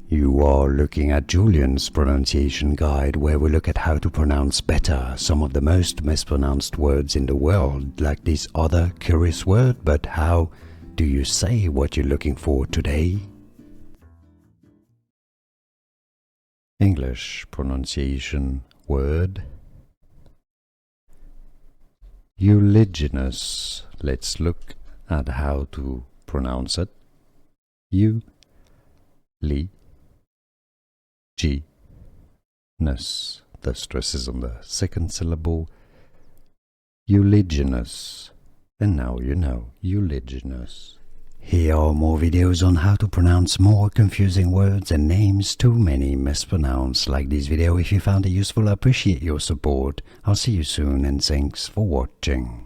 You are looking at Julian's pronunciation guide, where we look at how to pronounce better some of the most mispronounced words in the world, like this other curious word. But how do you say what you're looking for today? English pronunciation word. Uliginous. Let's look at how to pronounce it. U-Li-G-Ness. The stress is on the second syllable. Uliginous. And now you know, uliginous. Here are more videos on how to pronounce more confusing words and names too many mispronounced. Like this video if you found it useful. I appreciate your support. I'll see you soon and thanks for watching.